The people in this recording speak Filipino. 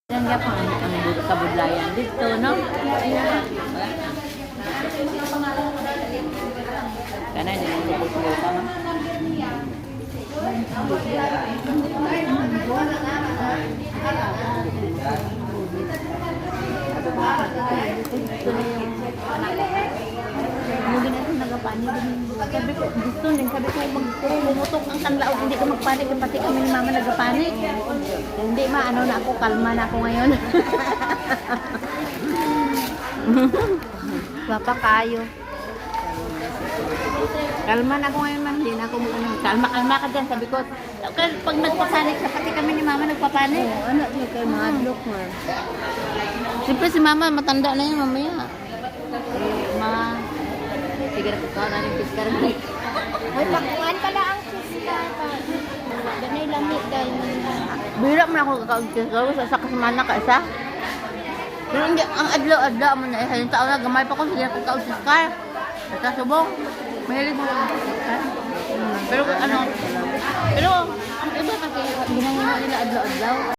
Yan nga po ang kabudlayan dito, no? Kana din ang tubo ka, no? Hindi na ito nagapani din. Sabi ko, gusto din. Sabi ko, bumutok ang kanlaog. Hindi ko magpanik. Pati kami ni mama nagpanik. Hindi ano na ako. Kalma na ako ngayon. Papa kayo. Kalma na ako ngayon, ma'am. Hindi na ako kalma ka dyan. Sabi ko, pag nagpapanik sa pati kami ni mama nagpapanik. Anak niya kay madlock, ma'am. Siyempre si mama, matanda na yun mamaya. Sige na po na yung fiskar mo. Ay, pakuan pala ang fiskar. Ganay lamit dahil Bira mo na ako kakaugtiskar. Sa kasamana ka isa. Pero hindi, ang adlaw-adlaw mo na isa. Yung taon na gamay pa ko, sige na po kakaugtiskar. Basta subong. Mahilig mo kakaugtiskar. Pero ang iba kasi ginagawa nila adlaw-adlaw.